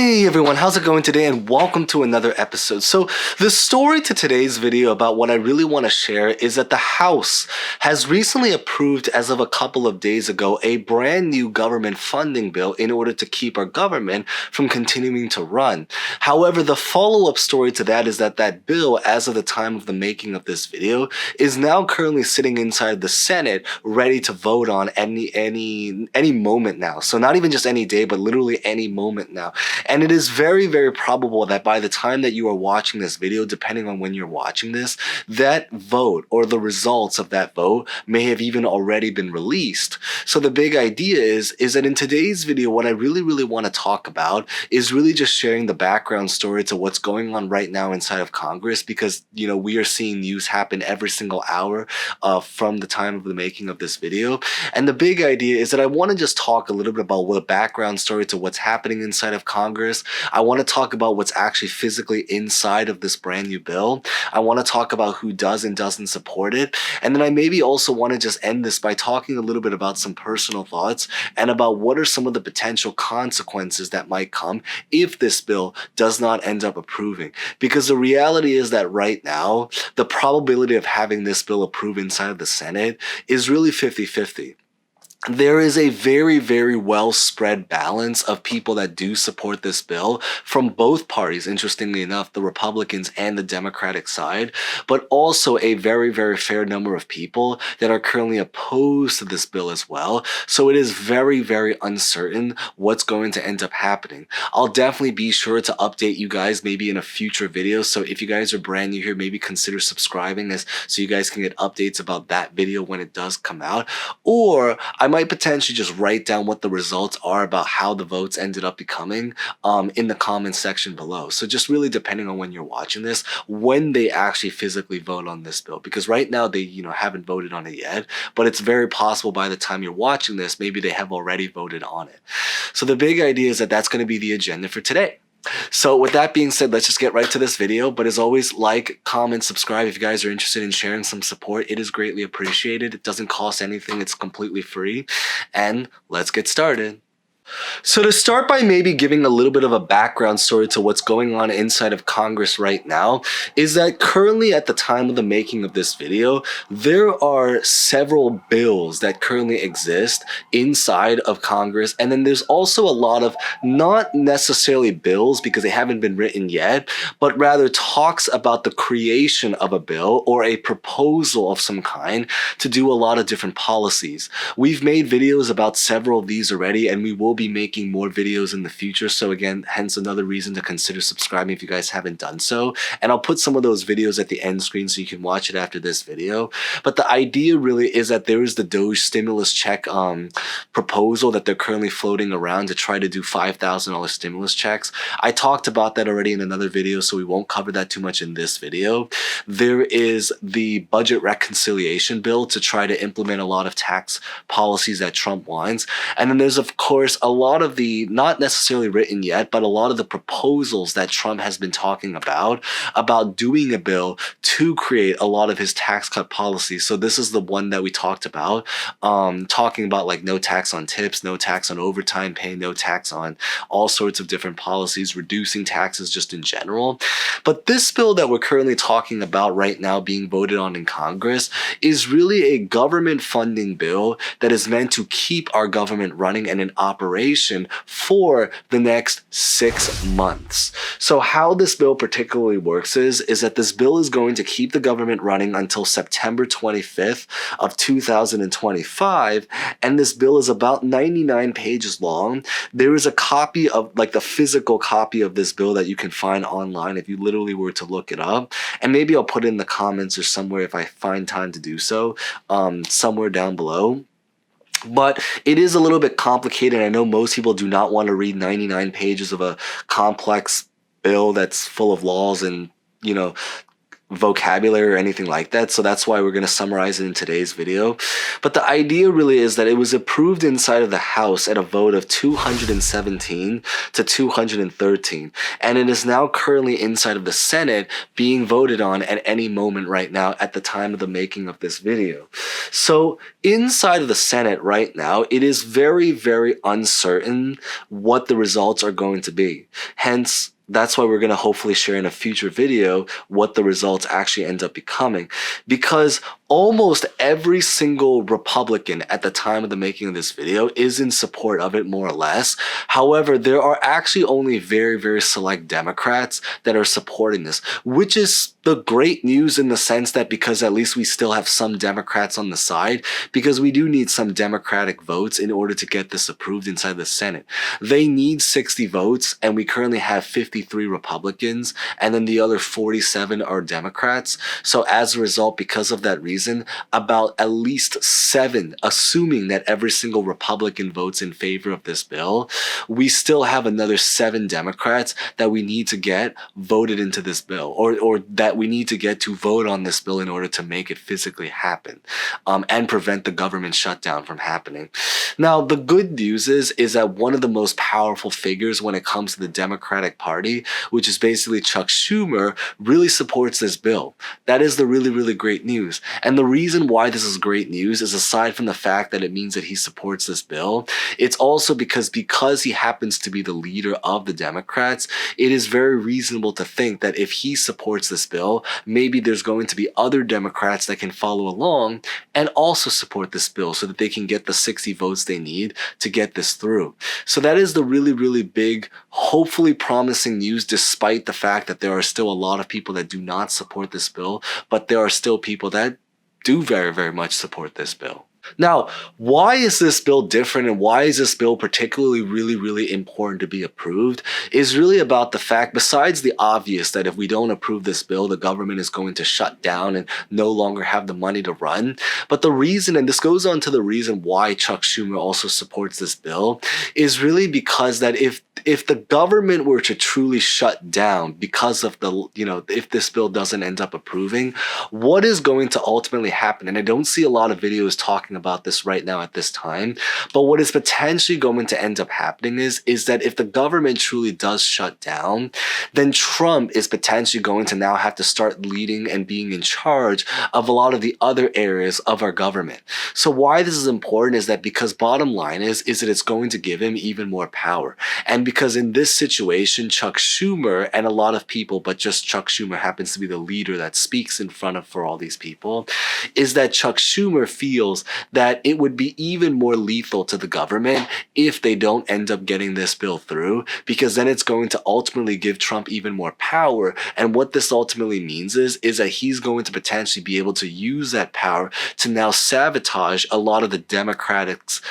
Hey everyone, how's it going today, and welcome to another episode. So the story to today's video about what I really want to share is that the House has recently approved, as of a couple of days ago, a brand new government funding bill in order to keep our government from continuing to run. However, the follow-up story to that is that that bill, as of the time of the making of this video, is now currently sitting inside the Senate ready to vote on any moment now. So not even just any day, but literally any moment now. And it is very, very probable that by the time that you are watching this video, depending on when you're watching this, that vote or the results of that vote may have even already been released. So the big idea is that in today's video, what I really want to talk about is really just sharing the background story to what's going on right now inside of Congress, because, you know, we are seeing news happen every single hour from the time of the making of this video. And the big idea is that I want to just talk a little bit about the background story to what's happening inside of Congress. I want to talk about what's actually physically inside of this brand new bill. I want to talk about who does and doesn't support it. And then I maybe also want to just end this by talking a little bit about some personal thoughts and about what are some of the potential consequences that might come if this bill does not end up approving. Because the reality is that right now, the probability of having this bill approved inside of the Senate is really 50-50. There is a very, very well spread balance of people that do support this bill from both parties, interestingly enough, the Republicans and the Democratic side, but also a very, very fair number of people that are currently opposed to this bill as well. So it is very, very uncertain what's going to end up happening. I'll definitely be sure to update you guys maybe in a future video. So if you guys are brand new here, maybe consider subscribing so you guys can get updates about that video when it does come out. Or I might potentially just write down what the results are about how the votes ended up becoming in the comments section below. So just really depending on when you're watching this, when they actually physically vote on this bill, because right now they haven't voted on it yet, but it's very possible by the time you're watching this, maybe they have already voted on it. So the big idea is that that's going to be the agenda for today. So with that being said, let's just get right to this video. But as always, like, comment, subscribe if you guys are interested in sharing some support. It is greatly appreciated. It doesn't cost anything. It's completely free. And let's get started. So to start by maybe giving a little bit of a background story to what's going on inside of Congress right now, is that currently at the time of the making of this video, there are several bills that currently exist inside of Congress. And then there's also a lot of not necessarily bills because they haven't been written yet, but rather talks about the creation of a bill or a proposal of some kind to do a lot of different policies. We've made videos about several of these already, and we will be making more videos in the future. So again, hence another reason to consider subscribing if you guys haven't done so. And I'll put some of those videos at the end screen so you can watch it after this video. But the idea really is that there is the Doge stimulus check proposal that they're currently floating around to try to do $5,000 stimulus checks. I talked about that already in another video, so we won't cover that too much in this video. There is the budget reconciliation bill to try to implement a lot of tax policies that Trump wants. And then there's, of course, a lot of the, not necessarily written yet, but a lot of the proposals that Trump has been talking about doing a bill to create a lot of his tax cut policies. So this is the one that we talked about, talking about like no tax on tips, no tax on overtime pay, no tax on all sorts of different policies, reducing taxes just in general. But this bill that we're currently talking about right now being voted on in Congress is really a government funding bill that is meant to keep our government running and in operation for the next 6 months. So how this bill particularly works is that this bill is going to keep the government running until September 25th of 2025, and this bill is about 99 pages long. There is a copy of, like, the physical copy of this bill that you can find online if you literally were to look it up, and maybe I'll put it in the comments or somewhere if I find time to do so, somewhere down below. But it is a little bit complicated. I know most people do not want to read 99 pages of a complex bill that's full of laws and, vocabulary or anything like that, so that's why we're going to summarize it in today's video. But the idea really is that it was approved inside of the House at a vote of 217 to 213, and it is now currently inside of the Senate being voted on at any moment right now at the time of the making of this video. So inside of the Senate right now, it is very, very uncertain what the results are going to be. Hence, that's why we're going to hopefully share in a future video what the results actually end up becoming, because almost every single Republican at the time of the making of this video is in support of it, more or less. However, there are actually only very, very select Democrats that are supporting this, which is the great news in the sense that because at least we still have some Democrats on the side, because we do need some Democratic votes in order to get this approved inside the Senate. They need 60 votes, and we currently have 53 Republicans, and then the other 47 are Democrats. So as a result, because of that reason, about at least 7, assuming that every single Republican votes in favor of this bill, we still have another 7 Democrats that we need to get voted into this bill, or that we need to get to vote on this bill in order to make it physically happen, and prevent the government shutdown from happening. Now, the good news is that one of the most powerful figures when it comes to the Democratic Party, which is basically Chuck Schumer, really supports this bill. That is the really, really great news. And the reason why this is great news is, aside from the fact that it means that he supports this bill, it's also because he happens to be the leader of the Democrats, it is very reasonable to think that if he supports this bill, maybe there's going to be other Democrats that can follow along and also support this bill so that they can get the 60 votes they need to get this through. So that is the really, really big, hopefully promising news, despite the fact that there are still a lot of people that do not support this bill, but there are still people that do very, very much support this bill. Now, why is this bill different, and why is this bill particularly really, really important to be approved, is really about the fact, besides the obvious that if we don't approve this bill, the government is going to shut down and no longer have the money to run. But the reason, and this goes on to the reason why Chuck Schumer also supports this bill, is really because that if the government were to truly shut down because of if this bill doesn't end up approving, what is going to ultimately happen? And I don't see a lot of videos talking about this right now at this time, but what is potentially going to end up happening is that if the government truly does shut down, then Trump is potentially going to now have to start leading and being in charge of a lot of the other areas of our government. So why this is important is that because bottom line is that it's going to give him even more power. And because in this situation, Chuck Schumer and a lot of people, but just Chuck Schumer happens to be the leader that speaks in front of for all these people, is that Chuck Schumer feels that it would be even more lethal to the government if they don't end up getting this bill through, because then it's going to ultimately give Trump even more power. And what this ultimately means is that he's going to potentially be able to use that power to now sabotage a lot of the Democrats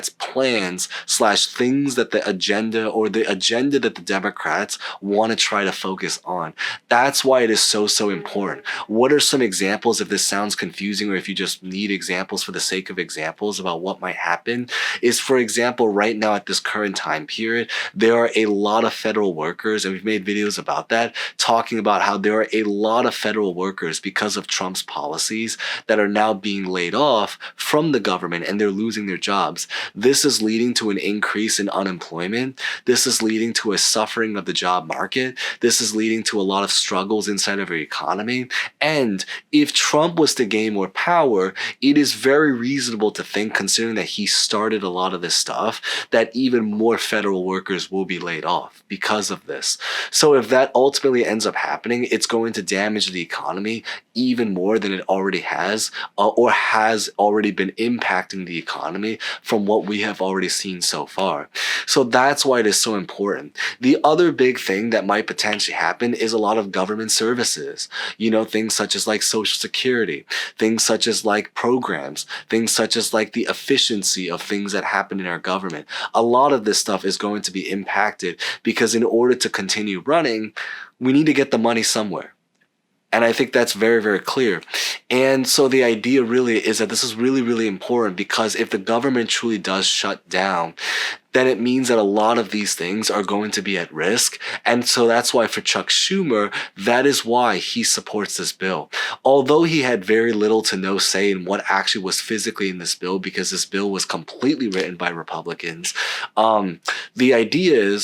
plans / things that the agenda that the Democrats want to try to focus on. That's why it is so important. What are some examples, if this sounds confusing or if you just need examples for the sake of examples about what might happen, is, for example, right now at this current time period, there are a lot of federal workers, and we've made videos about that, talking about how there are a lot of federal workers, because of Trump's policies, that are now being laid off from the government and they're losing their jobs. This is leading to an increase in unemployment. This is leading to a suffering of the job market. This is leading to a lot of struggles inside of our economy. And if Trump was to gain more power, it is very reasonable to think, considering that he started a lot of this stuff, that even more federal workers will be laid off because of this. So if that ultimately ends up happening, it's going to damage the economy even more than it already has, or has already been impacting the economy from what we have already seen so far. So that's why it is so important. The other big thing that might potentially happen is a lot of government services, things such as like Social Security, things such as like programs, things such as like the efficiency of things that happen in our government. A lot of this stuff is going to be impacted because in order to continue running, we need to get the money somewhere. And I think that's very, very clear. And so the idea really is that this is really, really important, because if the government truly does shut down, then it means that a lot of these things are going to be at risk. And so that's why for Chuck Schumer, that is why he supports this bill. Although he had very little to no say in what actually was physically in this bill, because this bill was completely written by Republicans, the idea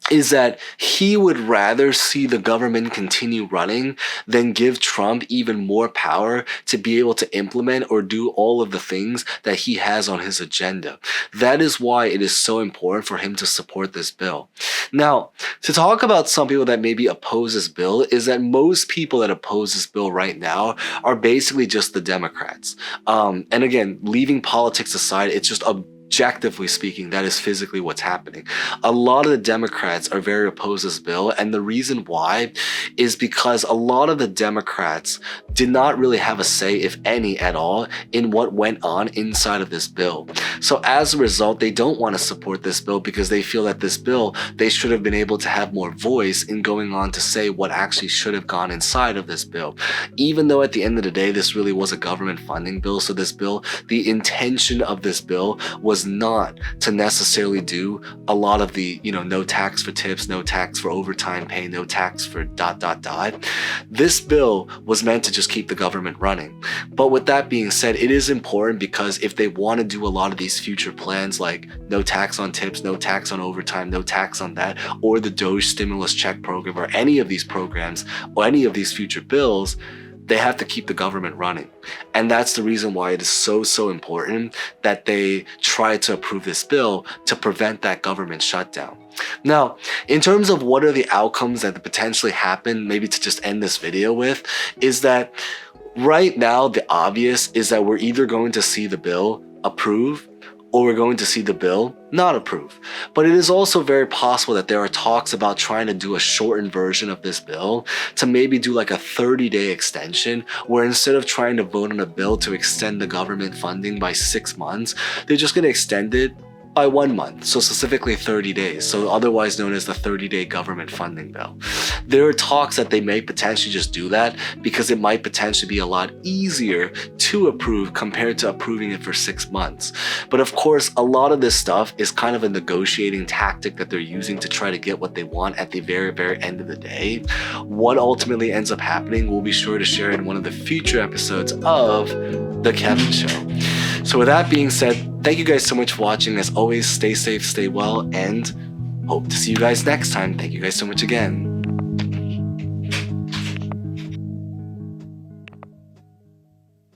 is that he would rather see the government continue running than give Trump even more power to be able to implement or do all of the things that he has on his agenda. That is why it is so important for him to support this bill. Now, to talk about some people that maybe oppose this bill, is that most people that oppose this bill right now are basically just the Democrats. And again, leaving politics aside, it's just objectively speaking, that is physically what's happening. A lot of the Democrats are very opposed to this bill, and the reason why is because a lot of the Democrats did not really have a say, if any at all, in what went on inside of this bill. So as a result, they don't want to support this bill, because they feel that this bill, they should have been able to have more voice in going on to say what actually should have gone inside of this bill. Even though at the end of the day, this really was a government funding bill. So this bill, the intention of this bill was not to necessarily do a lot of the, no tax for tips, no tax for overtime pay, no tax for ... This bill was meant to just keep the government running. But with that being said, it is important, because if they want to do a lot of these future plans, like no tax on tips, no tax on overtime, no tax on that, or the Doge stimulus check program, or any of these programs, or any of these future bills, they have to keep the government running. And that's the reason why it is so important that they try to approve this bill to prevent that government shutdown. Now, in terms of what are the outcomes that potentially happen, maybe to just end this video with, is that right now, the obvious is that we're either going to see the bill approve, or we're going to see the bill not approve. But it is also very possible that there are talks about trying to do a shortened version of this bill, to maybe do like a 30-day extension, where instead of trying to vote on a bill to extend the government funding by 6 months, they're just going to extend it by 1 month, so specifically 30 days, so otherwise known as the 30-day government funding bill. There are talks that they may potentially just do that, because it might potentially be a lot easier to approve compared to approving it for 6 months. But of course, a lot of this stuff is kind of a negotiating tactic that they're using to try to get what they want at the very, very end of the day. What ultimately ends up happening, we'll be sure to share in one of the future episodes of The Kevin Show. So with that being said, thank you guys so much for watching. As always, stay safe, stay well, and hope to see you guys next time. Thank you guys so much again.